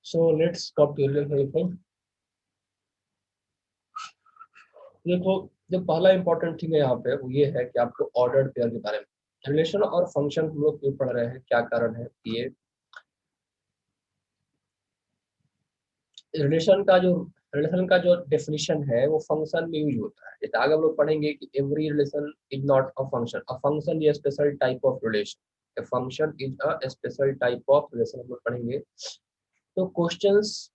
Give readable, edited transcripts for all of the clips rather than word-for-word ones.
So let's come to relation. देखो, जो पहला इंपॉर्टेंट थिंग है यहाँ पे वो ये है कि आपको ऑर्डर्ड पेयर के बारे में, रिलेशन और फंक्शन हम लोग क्यों पढ़ रहे हैं, क्या कारण है ये रिलेशन का जो डेफिनेशन है वो फंक्शन में यूज होता है। जैसे आगे हम लोग पढ़ेंगे कि every relation is not a function is special type of relation, a function is a special type of relation हम लोग पढ़ेंगे। तो क्वेश्चंस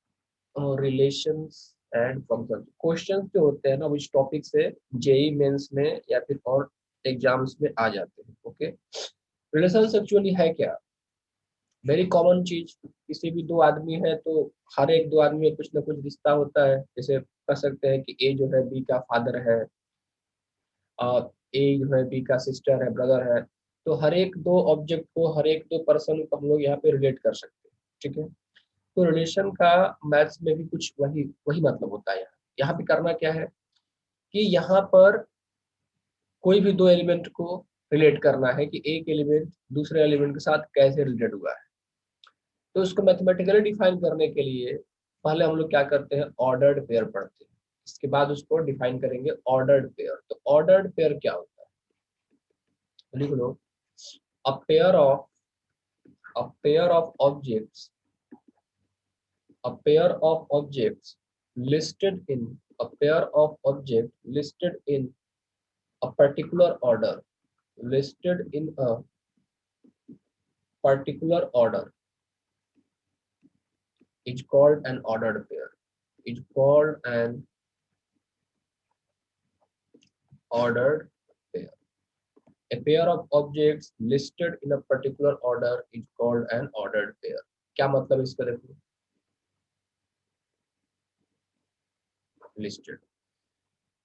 और रिलेशंस एंड फंक्शन, क्वेश्चंस जो होते हैं ना वो इस टॉपिक से जेई मेंस में या फिर और एग्जाम्स में आ जाते हैं। ओके, रिलेशंस एक्चुअली है क्या? वेरी कॉमन चीज। किसी भी दो आदमी है तो हर एक दो आदमी में कुछ ना कुछ रिश्ता होता है। जैसे कह सकते हैं कि ए जो है बी का फादर है, और ए जो है बी का सिस्टर है, ब्रदर है। तो हर एक दो ऑब्जेक्ट को, हर एक दो पर्सन को हम लोग यहाँ पे रिलेट कर सकते हैं। ठीक है, तो रिलेशन का मैथ्स में भी कुछ वही वही मतलब होता है। यहाँ यहाँ पे करना क्या है कि यहाँ पर कोई भी दो एलिमेंट को रिलेट करना है कि एक एलिमेंट दूसरे एलिमेंट के साथ कैसे रिलेटेड हुआ है। तो इसको मैथमेटिकली डिफाइन करने के लिए पहले हम लोग क्या करते हैं, ऑर्डर्ड पेयर पढ़ते हैं। इसके बाद उसको डिफाइन करेंगे ऑर्डर्ड पेयर। तो ऑर्डर्ड पेयर क्या होता है, लिख लो। A pair of a pair of objects a pair of objects listed in a pair of objects listed in a particular order, listed in a particular order is called an ordered pair, is called an ordered pair. A pair of objects listed in a particular order is called an ordered pair. क्या मतलब इसका देखो, listed.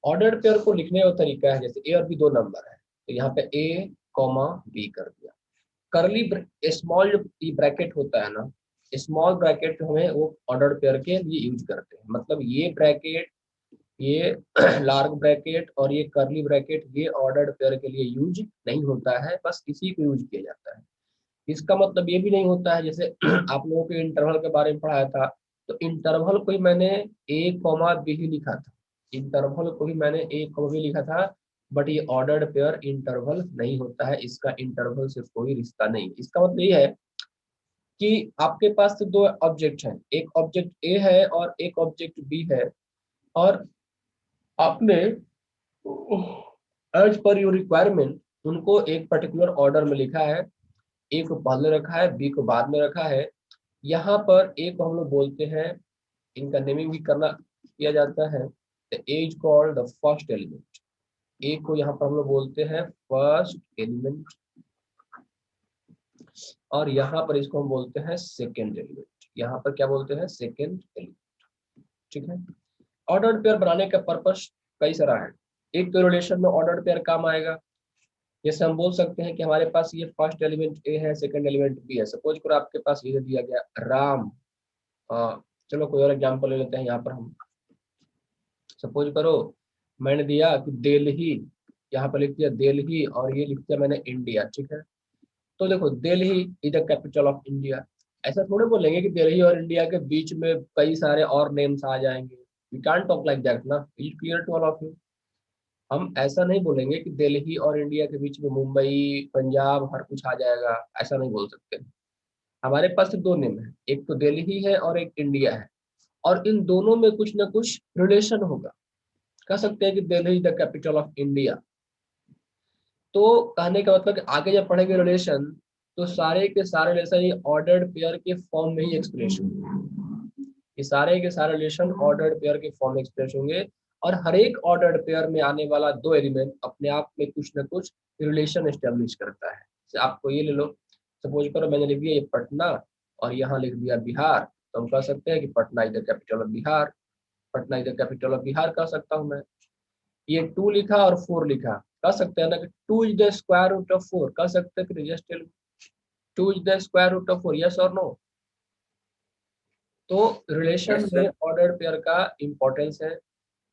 Ordered pair को लिखने का तरीका है, जैसे ए और बी दो नंबर है तो यहाँ पे ए कॉमा बी कर दिया। करली स्मॉल जो ब्रैकेट होता है ना, स्मॉल ब्रैकेट हमें वो ऑर्डर्ड पेयर के लिए यूज करते हैं। मतलब ये ब्रैकेट, ये लार्ज ब्रैकेट और ये करली ब्रैकेट ये ऑर्डर्ड पेयर के लिए यूज नहीं होता है, बस इसी को यूज किया जाता है। इसका मतलब ये भी नहीं होता है, जैसे आप लोगों को इंटरवल के बारे में पढ़ाया था, तो इंटरवल को ही मैंने ए कॉमा बी ही लिखा था, इंटरवल को ही मैंने ए कॉमा बी लिखा था। बट ये ऑर्डर्ड पेयर इंटरवल नहीं होता है, इसका इंटरवल से कोई रिश्ता नहीं। इसका मतलब ये है कि आपके पास दो ऑब्जेक्ट हैं, एक ऑब्जेक्ट ए है और एक ऑब्जेक्ट बी है, और आपने एज पर योर रिक्वायरमेंट उनको एक पर्टिकुलर ऑर्डर में लिखा है। ए को पहले रखा है, बी को बाद में रखा है। यहाँ पर ए को हम लोग बोलते हैं, इनका नेमिंग भी करना किया जाता है, A is called the first element. A को यहाँ पर हम लोग बोलते हैं फर्स्ट एलिमेंट, और यहाँ पर इसको हम बोलते हैं सेकेंड एलिमेंट। यहाँ पर क्या बोलते हैं, सेकेंड एलिमेंट। ठीक है, ऑर्डर्ड पेयर बनाने का पर्पस कई सारा है। एक तो रिलेशन में ऑर्डर्ड पेयर काम आएगा। जैसे हम बोल सकते हैं कि हमारे पास ये फर्स्ट एलिमेंट ए है, सेकंड एलिमेंट बी है। सपोज करो आपके पास ये दिया गया राम। चलो कोई और एग्जांपल ले लेते हैं यहाँ पर हम। सपोज करो मैंने दिया कि दिल्ली, यहाँ पर लिख दिया दिल्ली और ये लिख दिया मैंने इंडिया। ठीक है, तो देखो Delhi is the capital of India. ऐसा थोड़े बोलेंगे कि दिल्ली और इंडिया के बीच में कई सारे और नेम्स आ जाएंगे। We can't talk like that ना, is clear to all of you. हम ऐसा नहीं बोलेंगे कि दिल्ली और इंडिया के बीच में मुंबई पंजाब हर कुछ आ जाएगा, ऐसा नहीं बोल सकते। हमारे पास दो नेम है, एक तो दिल्ली है और एक इंडिया है, और इन दोनों में कुछ ना कुछ रिलेशन होगा। कह सकते हैं कि Delhi is the capital of India. तो कहने का मतलब कि आगे जब पढ़ेंगे रिलेशन, तो सारे के सारे रिलेशन ये ऑर्डर्ड पेयर के फॉर्म में ही एक्सप्रेस होंगे। ये सारे के सारे रिलेशन ऑर्डर्ड पेयर के फॉर्म में एक्सप्रेस होंगे, और हर एक ऑर्डर्ड पेयर में आने वाला दो एलिमेंट अपने आप में कुछ ना कुछ रिलेशन एस्टेब्लिश करता है। जैसे आपको ये ले लो, सपोज करो मैंने लिख दिया ये पटना और यहाँ लिख दिया बिहार, तो हम कह सकते हैं कि Patna is the capital of Bihar. Patna is the capital of Bihar कह सकता हूँ मैं। ये 2 लिखा और 4 लिखा, कह सकते हैं ना कि 2 is the square root of 4, कह सकते हैं कि just tell 2 is the square root of 4, yes और नो। तो रिलेशन यस में सर। ऑर्डर पेयर का इंपॉर्टेंस है।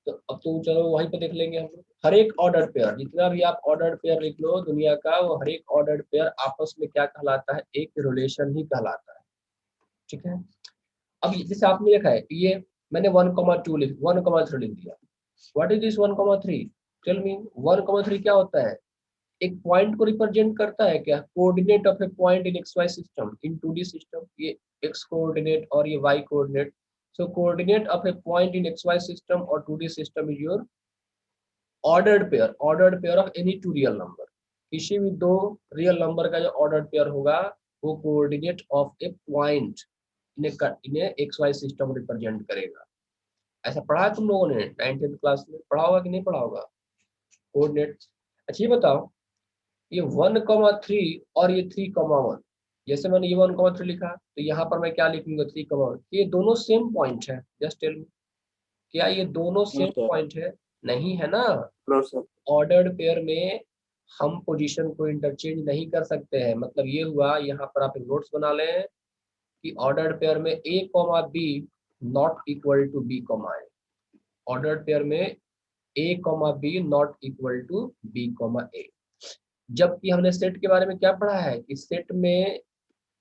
तो अब तो चलो वहीं पे देख लेंगे हम लोग। हर एक ऑर्डर पेयर, जितना भी आप ऑर्डर पेयर लिख लो दुनिया का, वो हर एक ऑर्डर पेयर आपस में क्या कहलाता है, एक रिलेशन ही कहलाता है। ठीक है, अब जैसे आपने लिखा है ये मैंने 1,2 लिख 1,3 लिख दिया। What is this 1,3? Tell me 1,3 क्या होता है? एक पॉइंट को रिप्रेजेंट करता है क्या? Coordinate of a point in X Y system in 2D system. ये एक्स कोऑर्डिनेट और ये Y coordinate. So coordinate of a point in X Y system और 2D system is your ordered pair of any two real number. किसी भी दो real number का जो ordered pair होगा वो कोऑर्डिनेट ऑफ ए पॉइंट इन्हें एक्स वाई सिस्टम रिप्रेजेंट करेगा। ऐसा पढ़ा है तुम लोगों ने 9th क्लास में? पढ़ा होगा कि नहीं पढ़ा होगा कोऑर्डिनेट? अच्छा ये बताओ, ये 1,3 और ये 3,1, जैसे मैंने ये 1,3 लिखा तो यहाँ पर मैं क्या लिखूंगा 3,1। ये दोनों सेम पॉइंट है? जस्ट टेल मी, क्या ये दोनों नो सेम सर। पॉइंट है? नहीं है ना। No sir. ऑर्डर्ड पेयर में हम पोजीशन को इंटरचेंज नहीं कर सकते हैं। मतलब ये हुआ, यहाँ पर आप नोट्स बना लें कि ऑर्डर्ड पेयर में a comma B not equal to b comma A. Ordered pair में a comma B not equal to b comma A. जबकि हमने सेट के बारे में क्या पढ़ा है कि सेट में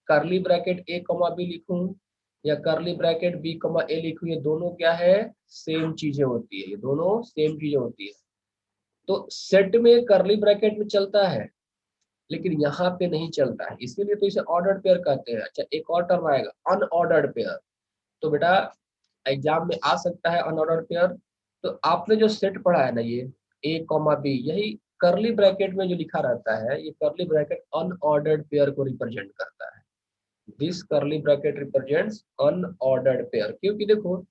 करली ब्रैकेट a कॉमा बी लिखूं या करली ब्रैकेट b कॉमा ए लिखूं, ये दोनों क्या है? सेम चीजें होती है। ये दोनों सेम चीजें होती है। तो सेट में करली ब्रैकेट में चलता है लेकिन यहाँ पे नहीं चलता है, इसीलिए तो इसे ऑर्डर्ड पेयर कहते हैं। अच्छा एक और टर्म आएगा अनऑर्डर्ड पेयर। तो बेटा एग्जाम में आ सकता है अनऑर्डर्ड पेयर। तो आपने जो सेट पढ़ा है ना, ये ए कॉमा बी, यही करली ब्रैकेट में जो लिखा रहता है, ये करली ब्रैकेट अनऑर्डर्ड पेयर को रिप्रेजेंट करता है। दिस करली ब्रैकेट रिप्रेजेंट्स अनऑर्डर्ड पेयर, क्योंकि देखो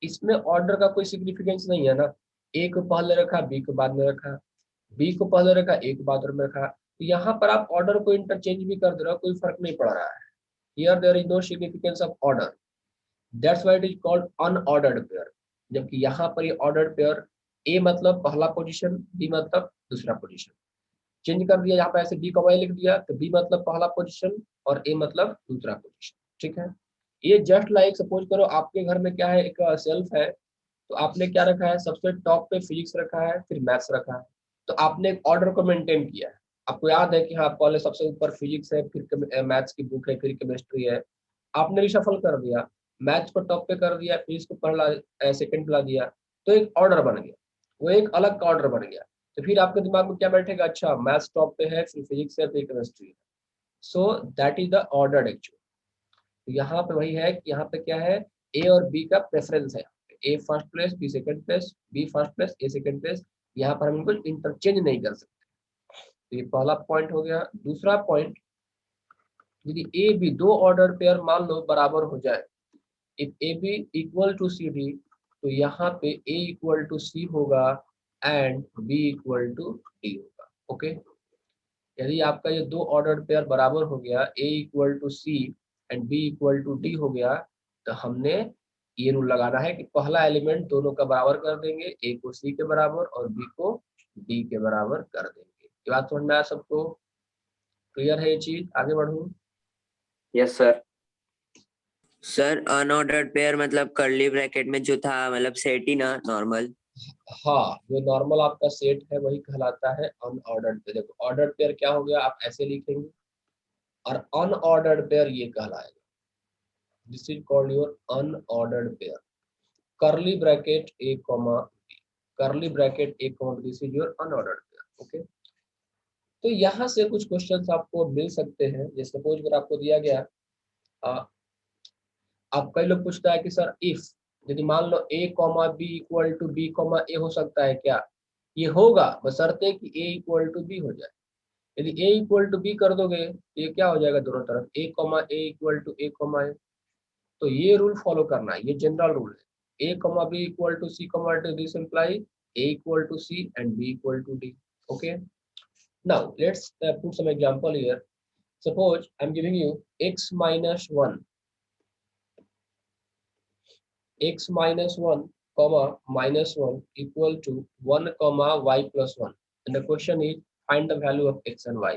इसमें ऑर्डर का कोई सिग्निफिकेंस नहीं है ना। ए को पहले रखा, बी को बाद में रखा, बी को पहले रखा, ए को बाद में रखा। तो यहाँ पर आप ऑर्डर को इंटरचेंज भी कर दे रहे हो, कोई फर्क नहीं पड़ रहा है। Here there is no significance of order, that's why it is called unordered pair. जबकि यहाँ पर ये ऑर्डर्ड पेयर, ए मतलब पहला पोजीशन, बी मतलब दूसरा पोजीशन। चेंज कर दिया यहाँ पे, ऐसे बी का वाई लिख दिया तो बी मतलब पहला पोजीशन और ए मतलब दूसरा पोजीशन। ठीक है, ये जस्ट लाइक सपोज करो आपके घर में क्या है, एक सेल्फ है, तो आपने क्या रखा है, सबसे टॉप पे फिजिक्स रखा है, फिर मैथ्स रखा है। तो आपने एक ऑर्डर को मेंटेन किया है। आपको याद है कि हाँ पहले सबसे ऊपर फिजिक्स है, फिर मैथ्स की बुक है, फिर केमिस्ट्री है। आपने रिशफल कर दिया, मैथ्स को टॉप पे कर दिया, फिजिक्स को पहला सेकंड पे ला दिया, तो एक ऑर्डर बन गया, वो एक अलग का ऑर्डर बन गया। तो फिर आपके दिमाग में क्या बैठेगा, अच्छा मैथ्स टॉप पे है, फिर फिजिक्स है, फिर केमिस्ट्री है। So that is the order actually. तो यहाँ पे वही है कि यहाँ पे क्या है, ए और बी का प्रेफरेंस है। A first place, B second place, B first place, A second place. यहाँ पर हम इनको इंटरचेंज नहीं कर सकते। तो ये पहला पॉइंट हो गया। दूसरा पॉइंट, यदि ए बी दो ऑर्डर पेयर मान लो बराबर हो जाए, if A B equal to C D, तो यहाँ पे ए इक्वल टू सी होगा and B equal to D होगा। ओके, यदि आपका ये दो ऑर्डर पेयर बराबर हो गया, A equal to C and B equal to D हो गया, तो हमने ये रूल लगाना है कि पहला एलिमेंट दोनों का बराबर कर देंगे, ए को सी के बराबर और बी को डी के बराबर कर देंगे। ये बात समझ में आया सबको? क्लियर है ये चीज? आगे बढ़ूं? Yes sir. Sir unordered pair मतलब कर्ली ब्रैकेट में जो था, मतलब सेट ही ना नॉर्मल? हाँ, जो नॉर्मल आपका सेट है वही कहलाता है अनऑर्डर्ड पेयर। देखो ऑर्डर्ड पेयर क्या हो गया, आप ऐसे लिखेंगे, और अनऑर्डर्ड पेयर ये कहलाएगा। This is called your unordered pair. curly bracket a comma b, curly bracket a comma b, this is your unordered pair. Okay, तो यहाँ से कुछ क्वेश्चंस आपको मिल सकते हैं। जैसे सपोज अगर आपको दिया गया, आप कई लोग पूछता है कि सर इफ, यदि मान लो a comma B equal to B comma A हो सकता है क्या? ये होगा बशर्ते कि a इक्वल टू बी हो जाए। यदि a इक्वल टू बी कर दोगे तो ये क्या हो जाएगा, दोनों तरफ a comma A equal to A comma A. तो ये रूल फॉलो करना है, ये जनरल रूल है। a comma b equal to c comma d, this imply a equal to c and b equal to d. Okay, now let's put some example here. Suppose I'm giving you x minus 1 comma minus 1 equal to 1 comma y plus 1, and the question is find the value of x and y.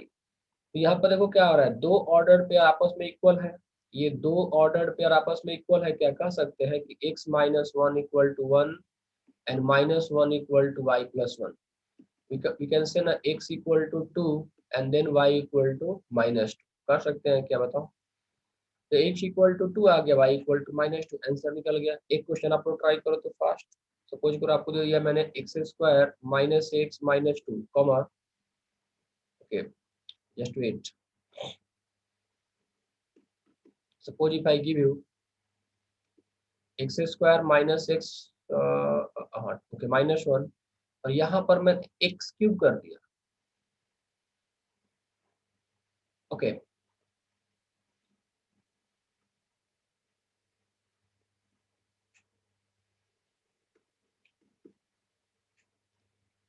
तो यहाँ पर देखो क्या हो रहा है, दो order pair आपस में इक्वल है। ये दो ऑर्डर पेयर आपस में इक्वल है, क्या कह सकते हैं कि x minus 1 equal to 1 and minus 1 equal to y plus 1. We can say ना x equal to 2 and then y equal to minus 2 कर सकते हैं क्या, बताओ? तो x इक्वल टू 2 आ गया, y इक्वल टू -2, आंसर निकल गया। एक क्वेश्चन आप लोग ट्राई करो तो फास्ट। सपोज करो आपको दे दिया मैंने x² - x - 2 comma, okay, just wait. Suppose if I give you x² - x, okay, -1, और यहाँ पर मैं x³ कर दिया, ओके।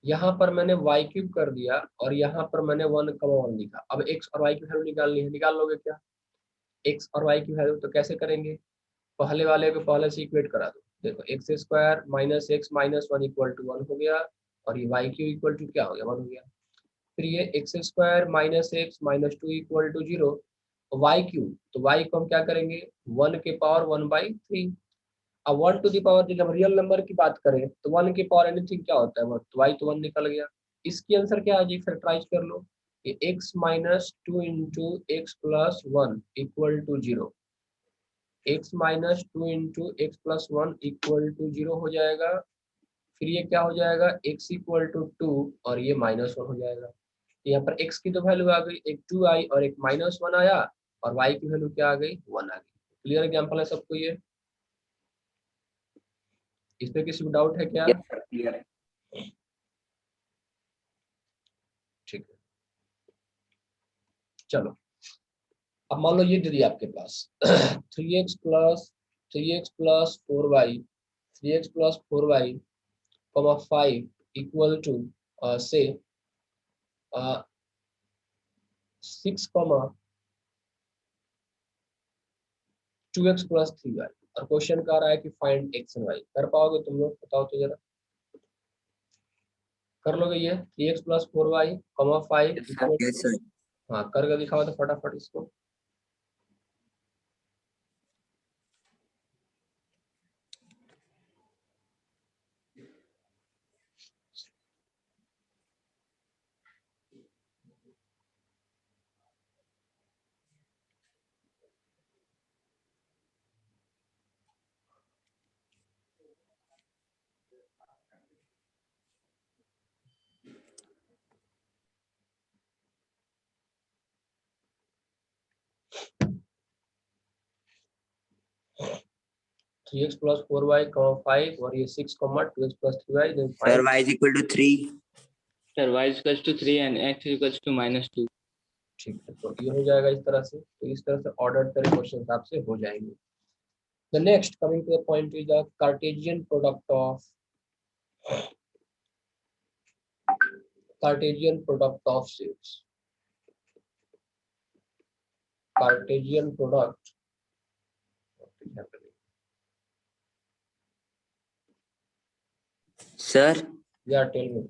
यहाँ पर मैंने y³ कर दिया और यहाँ पर मैंने 1,1 लिखा। अब x और y की वैल्यू निकालनी है, निकाल लोगे क्या? x और y की वैल्यू तो कैसे करेंगे? पहले वाले को पहले से इक्वेट करा दो। देखो x² - x - 1 इक्वल टू 1 हो गया, और ये y³ इक्वल टू क्या हो गया? 1 हो गया। फिर ये x² - x - 2 equal to 0, y³, तो y को हम क्या करेंगे? 1 के पावर 1/3। अब 1 टू द पावर, जब रियल नंबर की बात करें तो 1 की पावर एनीथिंग क्या होता है? 1, तो y तो 1 निकल गया। इसकी आंसर क्या आ जाएगी? फैक्टराइज कर लो, ये x - 2 into x plus 1 equal to 0, x - 2 into x plus 1 equal to 0 हो जाएगा। फिर ये क्या हो जाएगा? x इक्वल टू 2 और ये -1 हो जाएगा। यहाँ पर x की तो वैल्यू आ गई, एक 2 आई और एक -1 आया, और y की वैल्यू क्या आ गई? 1 आ गई। क्लियर एग्जाम्पल है सबको ये? इस पे किसी को डाउट है क्या? यस सर, क्लियर है। ठीक है, चलो। अब मान लो ये दे दिया आपके पास 3x plus 4y 5 equal to से 6, 2x प्लस 3y, और क्वेश्चन कह रहा है कि फाइंड x एंड y। कर पाओगे तुम लोग? बताओ तो जरा, कर लोगे ये? 3x plus 4y 5 yes sir. Equal, yes sir. हाँ करके दिखाओ तो फटाफट इसको। थ्री एक्स प्लस 4y 5 और ये 6, 2x plus 3y, then sir find. y is equal to 3। Sir, y is equals to 3 and x is equals to -2. ठीक है, तो ये हो जाएगा इस तरह से। तो इस तरह से ऑर्डर पेयर क्वेश्चन आपसे हो जाएंगे। The next coming to the point is the Cartesian product of sets. Cartesian product, sir या टेल मी।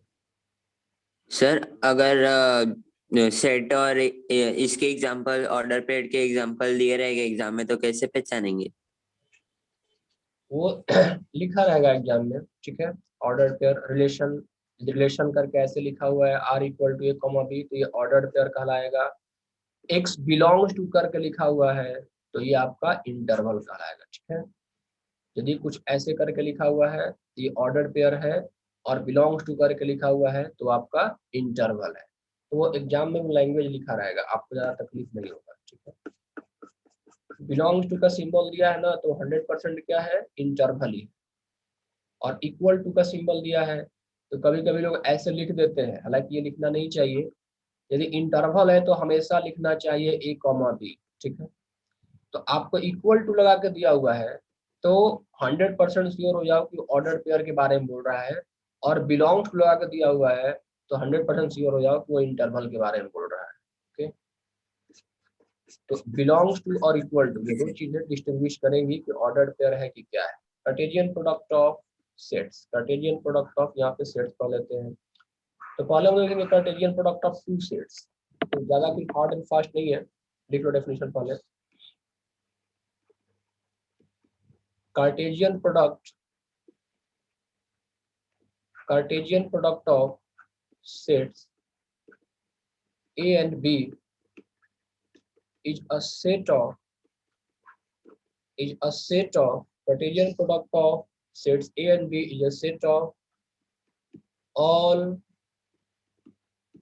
सर अगर सेट और इसके एग्जांपल, ऑर्डर पेयर के एग्जांपल दिए रहेंगे एग्जाम में, तो कैसे पहचानेंगे? वो लिखा रहेगा एग्जाम में, ठीक है। ऑर्डर पेयर रिलेशन करके ऐसे लिखा हुआ है, r equal to a, b, तो ये ऑर्डर पेयर कहलाएगा। x बिलोंग्स टू करके लिखा हुआ है तो ये आपका इंटरवल कहलाएगा, ठीक है। यदि कुछ ऐसे करके लिखा हुआ है तो ये ऑर्डर पेयर है, और बिलोंग्स टू करके लिखा हुआ है तो आपका इंटरवल है। तो वो एग्जाम में लैंग्वेज लिखा रहेगा, आपको ज़्यादा तकलीफ नहीं होगा, ठीक है। बिलोंग्स टू का सिंबल दिया है ना, तो 100% क्या है? इंटरवल ही। और इक्वल टू का सिंबल दिया है तो कभी कभी लोग ऐसे लिख देते हैं, हालांकि ये लिखना नहीं चाहिए। यदि इंटरवल है तो हमेशा लिखना चाहिए a, b, ठीक है। तो आपको इक्वल टू लगा के दिया हुआ है तो 100% श्योर हो जाओ कि ऑर्डर पेयर के बारे में बोल रहा है, और बिलोंग्स टू लगा के दिया हुआ है तो 100% श्योर हो जाओ कि वो इंटरवल के बारे में बोल रहा है, ओके। तो बिलोंग्स टू और इक्वल टू, ये दो चीजें डिस्टिंग्विश करेंगी कि ऑर्डर पेयर है कि क्या है। Cartesian product of sets, Cartesian product of, यहाँ पे सेट्स पढ़ लेते हैं। तो पहले हम देखेंगे Cartesian product of two sets, तो ज्यादा कुछ हार्ड एंड फास्ट नहीं है, लिख लो डेफिनेशन पहले। Cartesian product of sets A and B is a set of is a set of Cartesian product of sets A and B is a set of all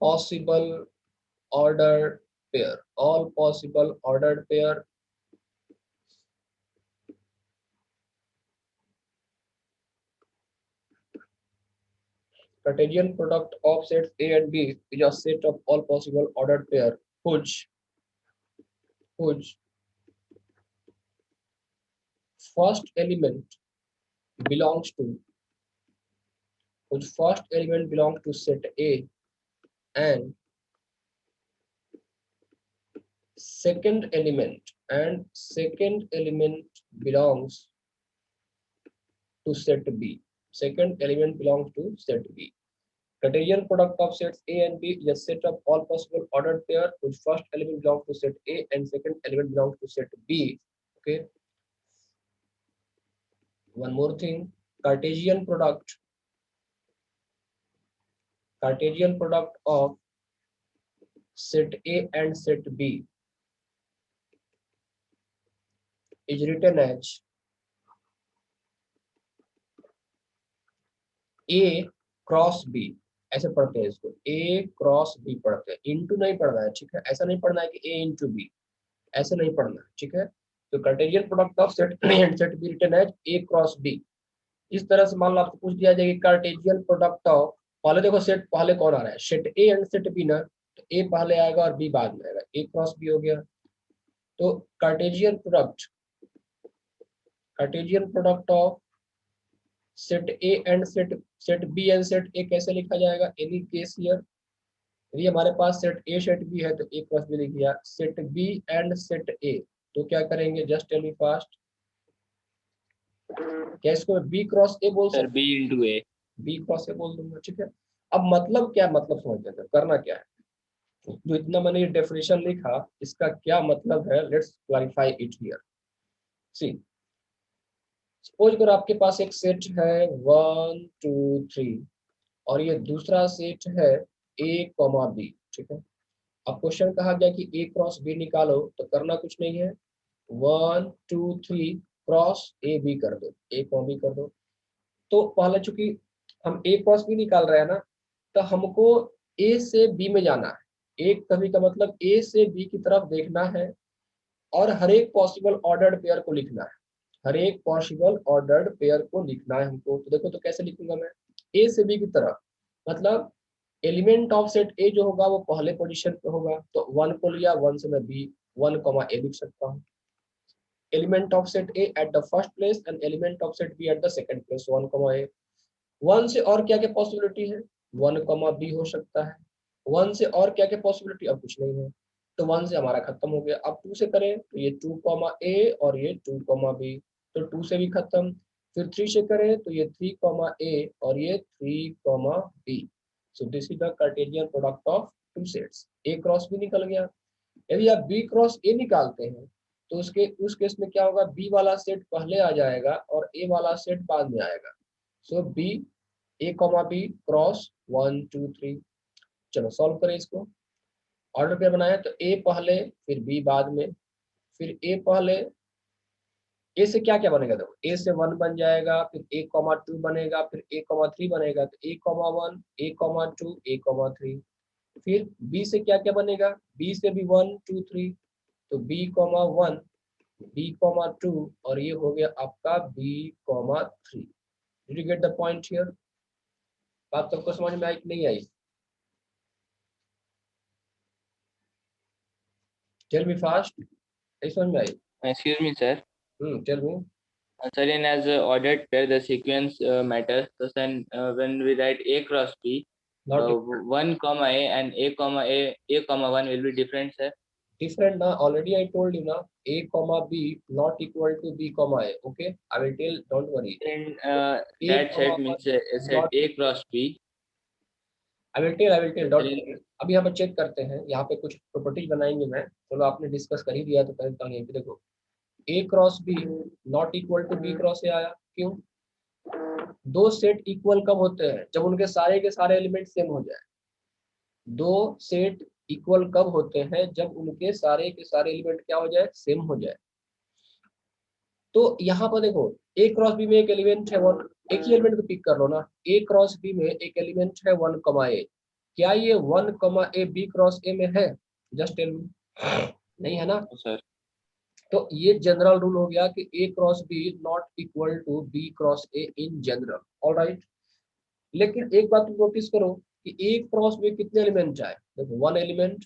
possible ordered pair. All possible ordered pair Cartesian product of sets A and B is a set of all possible ordered pair whose first element belongs to set A and second element belongs to set B. Second element belongs to set B. Cartesian product of sets A and B is a set of all possible ordered pair whose first element belongs to set A and second element belongs to set B. Okay. One more thing, Cartesian product of set A and set B is written as A cross B. ऐसे पढ़ते हैं इसको, A cross B पढ़ते हैं, into नहीं पढ़ना है, ठीक है, ऐसा नहीं पढ़ना है कि A इंटू B, ऐसे नहीं पढ़ना है, ठीक है। तो Cartesian product of set A and set B written as A cross B। इस तरह से मान लो आपको पूछ दिया जाएगा कार्टेशियन प्रोडक्ट ऑफ, पहले देखो सेट पहले कौन आ रहा है, set A and set B ना, तो A पहले आएगा और B बाद में आएगा, A क्रॉस B हो गया। तो Cartesian product of set A and set B and set A कैसे लिखा जाएगा, एनी केस हियर, यदि हमारे पास सेट A सेट B है तो A क्रॉस B लिख दिया, set B and set A, तो क्या करेंगे, जस्ट टेल मी फास्ट, क्या इसको B क्रॉस A बोल Sir, सकते, B into A. B cross A बोल दूंगा, ठीक है। अब मतलब क्या, मतलब समझते हैं करना क्या है, जो इतना मैंने ये डेफिनेशन लिखा इसका क्या मतलब है, let's clarify it here. See suppose अगर आपके पास एक सेट है 1 2 3 और ये दूसरा सेट है A, B, ठीक है। अब क्वेश्चन कहा गया कि A क्रॉस B निकालो, तो करना कुछ नहीं है, 1 2 3 क्रॉस A B कर दो, A B कर दो। तो पहले चूंकि हम A क्रॉस B निकाल रहे हैं ना, तो हमको A से B में जाना है, एक कभी का मतलब A से B की तरफ देखना है और हर एक पॉसिबल ऑर्डर्ड पेयर को लिखना है, हर एक पॉसिबल ऑर्डर्ड पेयर को लिखना है हमको। तो देखो तो कैसे लिखूंगा मैं, A से B की तरफ, मतलब एलिमेंट ऑफ सेट A जो होगा वो पहले पोजीशन पे होगा, तो 1 को लिया, 1 से मैं B 1, A लिख सकता हूँ। Element of set A at the first place and element of set B at the second place, 1, A। 1 से और क्या क्या पॉसिबिलिटी है, 1, B हो सकता है। 1 से और क्या क्या पॉसिबिलिटी, अब कुछ नहीं है, तो 1 से हमारा खत्म हो गया। अब 2 से करें तो ये 2, A और ये 2, B, तो 2 से भी खत्म। फिर 3 से करें तो ये 3, A और ये 3, B। So this is the Cartesian product of two sets. A cross B निकल गया। यदि आप B क्रॉस A निकालते हैं तो उस केस में क्या होगा, B वाला सेट पहले आ जाएगा और A वाला सेट बाद में आएगा। सो B A, B क्रॉस 1 2 3। चलो सॉल्व करें इसको, ऑर्डर पेयर बनाया तो A पहले फिर B बाद में, फिर A पहले, A से क्या क्या बनेगा, देखो A से 1 बन जाएगा, फिर A, 2 बनेगा, फिर A, 3 बनेगा, तो A, 1 A, 2 A, 3। फिर B से क्या क्या बनेगा, B से भी 1 2 3, तो B, 1 B, 2 और ये हो गया आपका B, 3। Did you get the point here? बात सबको समझ में आई कि नहीं आई? टेल मी फास्ट, नहीं समझ में आई? Excuse me, sir. Tell me. Sir, in as a ordered pair, the sequence matters. So then, when we write A cross B, Not 1, A and A, 1 will be different, sir. different now, already I told you now, A, B not equal to B, A. Okay, I will tell, don't worry. Then A, that set means set not- A cross B. I will tell, don't Then- worry. अभी यहाँ पर check करते हैं, यहाँ पे कुछ properties बनाएंगे मैं, चलो आपने डिस्कस कर ही दिया तो कहता हूँ, देखो A cross B not equal to B cross A आया, क्यों? दो सेट इक्वल कब होते हैं, जब उनके सारे के सारे एलिमेंट सेम हो जाए। दो सेट इक्वल कब होते हैं, जब उनके सारे के सारे एलिमेंट क्या हो जाए, सेम हो जाए। तो यहाँ पर देखो ए क्रॉस बी में एक एलिमेंट है वन, एक ही एलिमेंट को पिक कर लो ना, ए क्रॉस बी में एक एलिमेंट है 1, ए, क्या ये 1, ए बी क्रॉस ए में है? जस्ट टेल मी, नहीं है ना। सर तो ये जनरल रूल हो गया कि A cross B not equal to B cross A in general, alright. लेकिन एक बात तुम नोटिस करो कि ए क्रॉस में कितने एलिमेंट आए, देखो 1 element,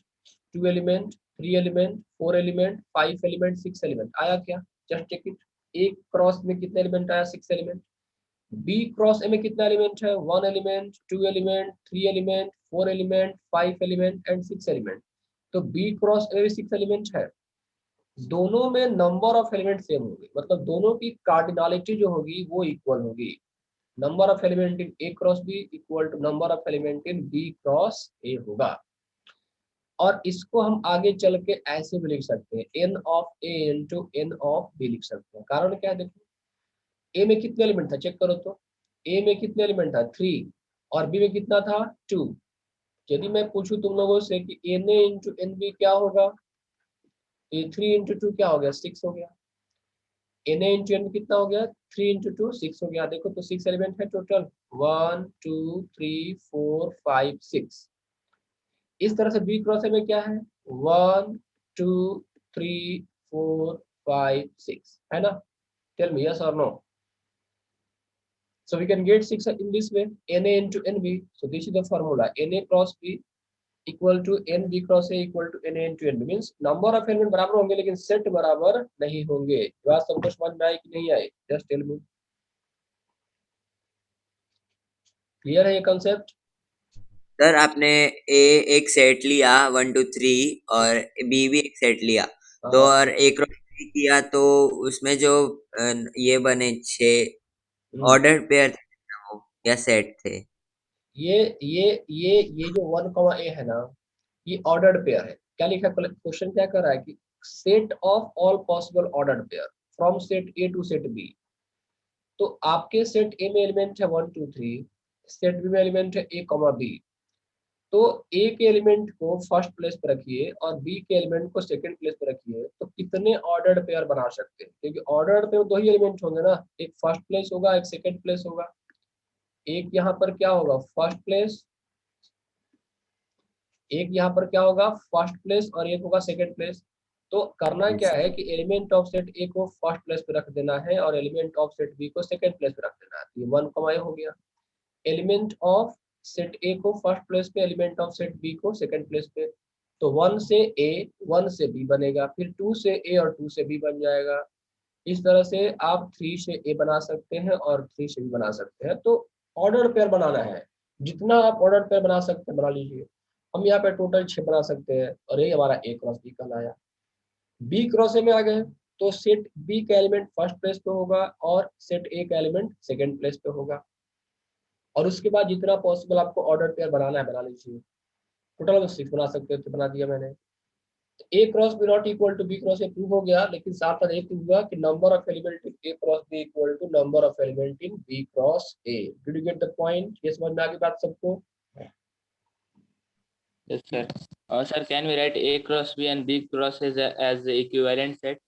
2 element, 3 element, 4 element, 5 element, 6 element आया क्या? Just check it. A cross में कितने एलिमेंट आया? 6 एलिमेंट। बी क्रॉस ए में कितना एलिमेंट है? 1 element, 2 element, 3 element, 4 element, 5 element and 6 element. तो बी क्रॉस ए में 6 एलिमेंट है, दोनों में नंबर ऑफ एलिमेंट सेम होंगे, मतलब दोनों की कार्डिनलिटी जो होगी वो इक्वल होगी। Number of element in A cross B equal to number of element in B cross A होगा। और इसको हम आगे चल के ऐसे भी लिख सकते हैं, n of A into n of B लिख सकते हैं। कारण क्या है, देखो ए में कितने एलिमेंट था चेक करो तो, ए में कितने एलिमेंट था 3 और बी में कितना था 2। यदि मैं पूछूं तुम लोगों से कि n A into n B क्या होगा, ये 3 इंटू 2 क्या हो गया? 6 हो गया। एन ए इंटू एन कितना हो गया? 3 इंटू 2 6 हो गया। देखो तो 6 एलिमेंट है टोटल, 1 2 3 4 5 6। इस तरह से बी क्रॉस ए में क्या है? 1 2 3 4 5 6 है ना। टेल मी यस और no. So we can get 6 in this way, Na into Nb. So this is the formula, Na cross B equal to Nb cross A equal to Na into Nb, means number of element बराबर होंगे लेकिन set बराबर नहीं होंगे। बात सबको समझ में आए कि नहीं आए? Just tell me. क्लियर है ये कंसेप्ट? सर आपने ए एक सेट लिया 1 2 3 और बी भी एक सेट लिया, तो और ए क्रॉस बी किया तो उसमें जो ये बने 6 ऑर्डर पेयर थे वो या सेट थे? ये जो 1, A है ना, ये ऑर्डर्ड पेयर है। क्या लिखा है क्वेश्चन, क्या कर रहा है कि set of all possible ordered pair from set A to set B. तो आपके सेट ए में एलिमेंट है 1 2 3, सेट बी में एलिमेंट है ए कॉमा बी। तो ए के एलिमेंट को फर्स्ट प्लेस पर रखिए और बी के एलिमेंट को सेकंड प्लेस पर रखिए, तो कितने ऑर्डर्ड पेयर बना सकते हैं? क्योंकि ऑर्डर्ड पेयर दो ही एलिमेंट होंगे ना, एक फर्स्ट प्लेस होगा एक सेकंड प्लेस होगा। एक यहाँ पर क्या होगा? फर्स्ट प्लेस, एक यहाँ पर क्या होगा? फर्स्ट प्लेस, और एक होगा सेकंड प्लेस। तो करना क्या है कि एलिमेंट ऑफ सेट ए को फर्स्ट प्लेस पे रख देना है और एलिमेंट ऑफ सेट बी को सेकंड प्लेस पे रख देना है। ये 1, A हो गया। एलिमेंट ऑफ सेट ए को फर्स्ट प्लेस पे, एलिमेंट ऑफ सेट बी को सेकंड प्लेस पे। तो 1 से ए 1 से बी बनेगा, फिर 2 से ए और 2 से बी बन जाएगा। इस तरह से आप 3 से ए बना सकते हैं और 3 से बी बना सकते हैं। तो ऑर्डर पेयर बनाना है, जितना आप ऑर्डर पेयर बना सकते हैं बना लीजिए। हम यहाँ पे टोटल 6 बना सकते हैं और ये हमारा ए क्रॉस बी कहलाया। बी क्रॉस ए में आ गए तो सेट बी का एलिमेंट फर्स्ट प्लेस पे होगा और सेट ए का एलिमेंट सेकंड प्लेस पे होगा। और उसके बाद जितना पॉसिबल आपको ऑर्डर पेयर बनाना है बना लीजिए। टोटल 6 बना सकते हो, तो बना दिया मैंने। A cross B not equal to B cross A prove हो गया, लेकिन साथ साथ एक हुआ कि number of element in A cross B equal to number of element in B cross A. Did you get the point? ये समझ में आ गई बात सबको? yes sir. Sir, can we write A cross B and B cross as the equivalent set?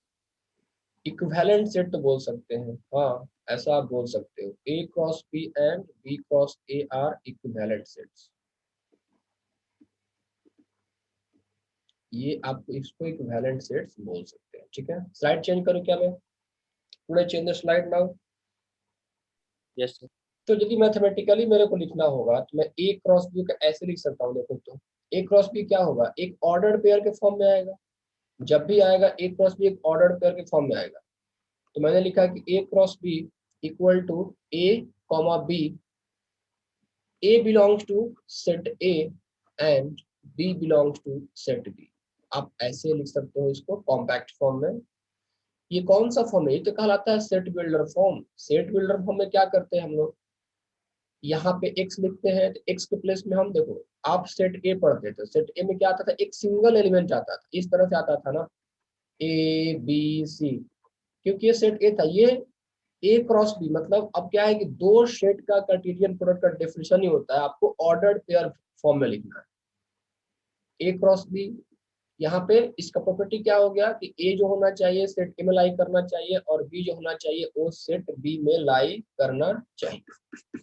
Equivalent set तो बोल सकते हैं, हाँ ऐसा आप बोल सकते हो। A cross B and B cross A are equivalent sets. ये आप इसको इक्विवेलेंट सेट्स बोल सकते हैं, ठीक है। स्लाइड चेंज करूं क्या मैं? पूरे change the slide now. Yes sir. तो यदि मैथमेटिकली मेरे को लिखना होगा तो मैं ए क्रॉस बी का ऐसे लिख सकता हूँ। देखो तो ए क्रॉस बी क्या होगा? एक ऑर्डर्ड पेयर के फॉर्म में आएगा। जब भी आएगा ए क्रॉस बी एक ऑर्डर्ड पेयर के फॉर्म में आएगा। तो मैंने लिखा कि A cross B equal to A comma B, A belongs to set A and B belongs to set B. आप ऐसे लिख सकते हो इसको कॉम्पैक्ट फॉर्म में। ये कौन सा फॉर्म है? ये तो कहलाता है set builder form. Set builder form में क्या करते हैं हम लोग? यहाँ पे x लिखते हैं, तो x के प्लेस में हम देखो, आप सेट ए पढ़ते थे, सेट ए में क्या आता था? एक सिंगल एलिमेंट आता था, इस तरह से आता था ना, ए बी सी। क्योंकि ये सेट ए था, ये ए क्रॉस बी मतलब अब क्या है कि दो सेट का कार्टेशियन प्रोडक्ट का डेफिनेशन ही होता है, आपको ऑर्डर्ड पेयर फॉर्म में लिखना है। ए क्रॉस बी यहाँ पे इसका प्रॉपर्टी क्या हो गया कि ए जो होना चाहिए सेट ए में लाई करना चाहिए और बी जो होना चाहिए वो सेट बी में लाई करना चाहिए।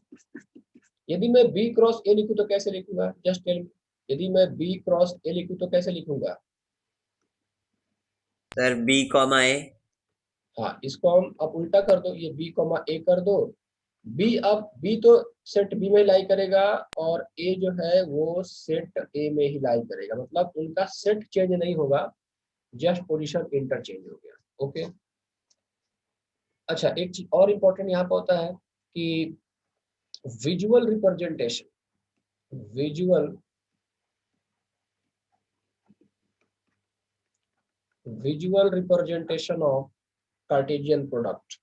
यदि मैं बी क्रॉस ए लिखूं तो कैसे लिखूंगा, जस्ट टेल मी। यदि मैं बी क्रॉस ए लिखूं तो कैसे लिखूंगा? सर बी कॉमा ए। हाँ, इसको हम अब उल्टा कर दो, ये बी कॉमा ए कर दो। बी, अब बी तो सेट बी में लाई करेगा और ए जो है वो सेट ए में ही लाई करेगा, मतलब उनका सेट चेंज नहीं होगा, जस्ट पोजीशन इंटरचेंज हो गया। ओके। अच्छा, एक चीज और इम्पोर्टेंट यहाँ पर होता है कि visual representation, visual representation of Cartesian product.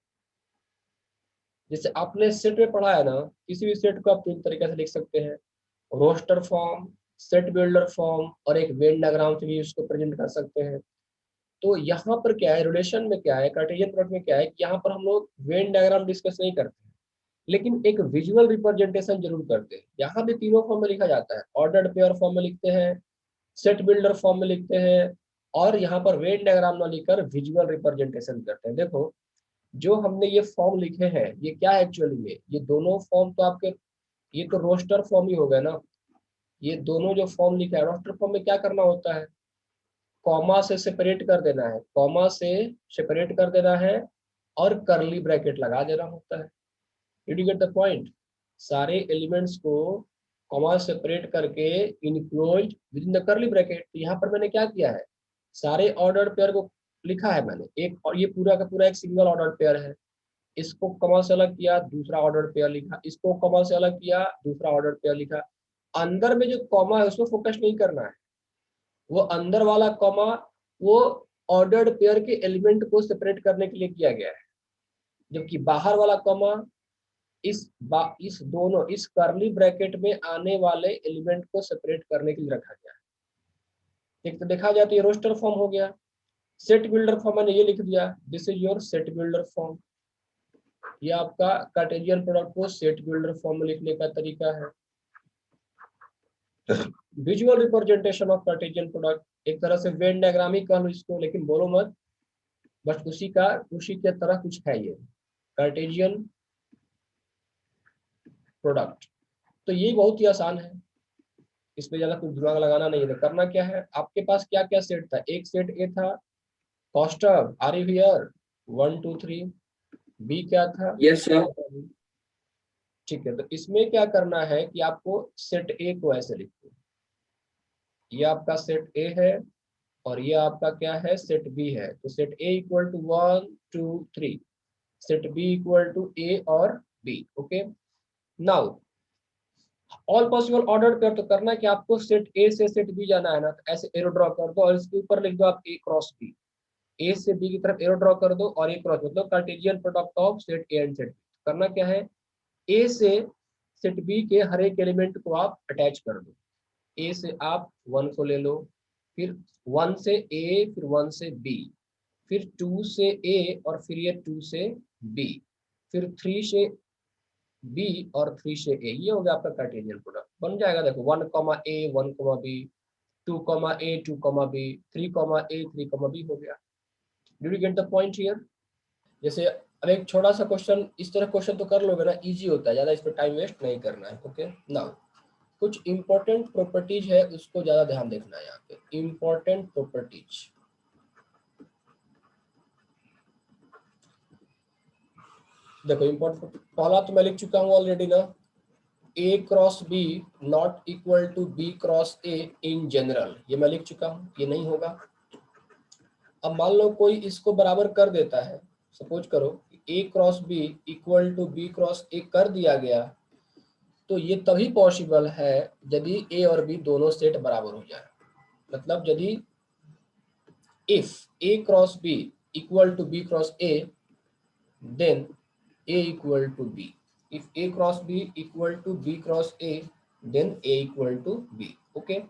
जैसे आपने सेट में पढ़ा है ना, किसी भी सेट को आप तीन तरीके से लिख सकते हैं, roster form, set builder form और एक वेन डायग्राम से भी उसको प्रेजेंट कर सकते हैं। तो यहाँ पर क्या है, रिलेशन में क्या है, कार्टेशियन प्रोडक्ट में क्या है कि यहाँ पर हम लोग वेन डायग्राम डिस्कस नहीं करते हैं, लेकिन एक विजुअल रिप्रेजेंटेशन जरूर करते हैं। यहाँ भी तीनों फॉर्म में लिखा जाता है, ऑर्डर्ड पेयर फॉर्म में लिखते हैं, सेट बिल्डर फॉर्म में लिखते हैं, और यहाँ पर वेन डायग्राम ना लिखकर विजुअल रिप्रेजेंटेशन करते हैं। देखो, जो हमने ये फॉर्म लिखे हैं ये क्या है एक्चुअली में, ये दोनों फॉर्म तो आपके, ये तो रोस्टर फॉर्म ही हो गया ना। ये दोनों जो फॉर्म लिखा है, रोस्टर फॉर्म में क्या करना होता है, कॉमा से सेपरेट कर देना है, कॉमा से सेपरेट कर देना है और करली ब्रैकेट लगा देना होता है। Did you get the point? सारे एलिमेंट्स को कॉमा सेपरेट करके इनक्लोज्ड विद इन द करली ब्रैकेट। तो यहाँ पर मैंने क्या किया है, सारे ऑर्डर पेयर को लिखा है मैंने एक, और ये पूरा का पूरा एक सिंगल ऑर्डर पेयर है। इसको कॉमा से अलग किया, दूसरा ऑर्डर पेयर लिखा, इसको कॉमा से अलग किया, दूसरा ऑर्डर पेयर लिखा। अंदर में जो कॉमा है उसमें फोकस नहीं करना है, वो अंदर वाला कॉमा वो ऑर्डर्ड पेयर के एलिमेंट को सेपरेट करने के लिए किया गया है, जबकि बाहर वाला कॉमा इस दोनों इस करली ब्रैकेट में आने वाले एलिमेंट को सेपरेट करने के लिए रखा गया है। एक तो देखा जाए तो ये रोस्टर फॉर्म हो गया। सेट बिल्डर फॉर्म मैंने ये लिख दिया, this is your set builder form. ये आपका कार्टेशियन प्रोडक्ट को सेट बिल्डर फॉर्म में लिखने का तरीका है। Visual representation of Cartesian product, एक तरह से वेन डायग्राम ही कह लो इसको, लेकिन बोलो मत, बस उसी के तरह कुछ है ये कार्टेशियन प्रोडक्ट। तो ये बहुत ही आसान है, इसमें ज्यादा कुछ दिमाग लगाना नहीं है। करना क्या है, आपके पास क्या क्या सेट था, एक सेट ए था, कॉस्टअप आर यू हियर 1 2 3, बी क्या था, Yes, sir. ठीक है। तो इसमें क्या करना है कि आपको सेट ए को ऐसे लिखो, ये आपका सेट ए है और ये आपका क्या है, सेट बी है। तो set A equal to 1 2 3, set B equal to A और B. Okay, now all possible order pair. तो करना है कि आपको सेट ए से सेट बी जाना है ना, तो ऐसे एरो ड्रॉ कर दो और इसके ऊपर लिख दो आप ए क्रॉस बी। ए से बी की तरफ एरो ड्रॉ कर दो और ए क्रॉस, मतलब Cartesian product of set A and set B. करना क्या है, ए से सेट बी के हर एक एलिमेंट को आप अटैच कर दो। ए से आप 1 को ले लो, फिर 1 से ए, फिर 1 से बी, फिर 2 से ए और फिर ये 2 से बी, फिर 3 से बी और 3 से ए। ये हो गया आपका कार्टेशियन प्रोडक्ट, बन जाएगा। देखो 1 ए 1 बी, 2 ए 2 बी, 3 ए 3 बी हो गया। Did you get the point here? जैसे अब एक छोटा सा क्वेश्चन, इस तरह क्वेश्चन तो कर लोगे ना, इजी होता है, ज्यादा इस पर टाइम वेस्ट नहीं करना है। ओके, नाउ कुछ इंपॉर्टेंट प्रॉपर्टीज है, उसको ज्यादा ध्यान देखना है यहाँ पे। इंपॉर्टेंट प्रॉपर्टीज, देखो इंपॉर्टेंट, पहला तो मैं लिख चुका हूँ already no, A cross B not equal to B cross A in general, ये मैं लिख चुका हूँ, ये नहीं होगा। अब मान लो कोई इसको बराबर कर देता है, सपोज करो A cross B equal to B cross A कर दिया गया, तो ये तभी पॉसिबल है यदि ए और बी दोनों सेट बराबर हो जाए। मतलब यदि if A cross B equal to B cross A, then A equal to B. If A cross B equal to B cross A, then A equal to B. Okay,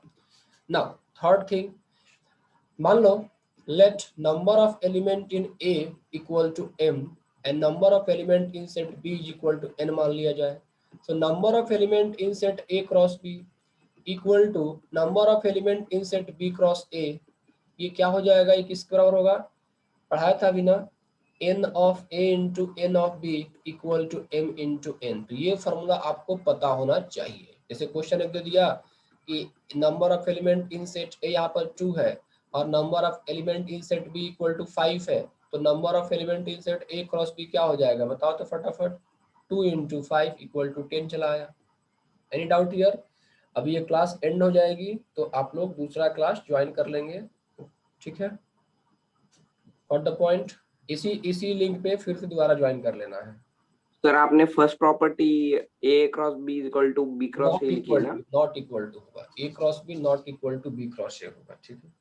now third thing, मान लो let number of element in A equal to m and number of element in set B is equal to n मान लिया जाए। So number of element in set A cross B equal to number of element in set B cross A, ये क्या हो जाएगा, ये किसके बराबर होगा, पढ़ाया था अभी ना, n of a into n of b equal to m into n। तो ये फॉर्मूला आपको पता होना चाहिए। जैसे क्वेश्चन एक दे दिया कि number of element in set a यहाँ पर 2 है और number of element in set b equal to 5 है, तो number of element in set a cross b क्या हो जाएगा, बताओ तो फटाफट। 2 इंटू 5 इक्वल टू 10 चला आया। Any doubt here? अभी ये क्लास एंड हो जाएगी तो आप लोग दूसरा क्लास ज्वाइन कर लेंगे, ठीक है। और द पॉइंट, इसी लिंक पे फिर से दोबारा ज्वाइन कर लेना है। सर आपने first property A cross B equal to B cross not A लिखी इक्वल ना? टू, नॉट इक्वल टू होगा, A cross B not equal to B cross A होगा, ठीक है।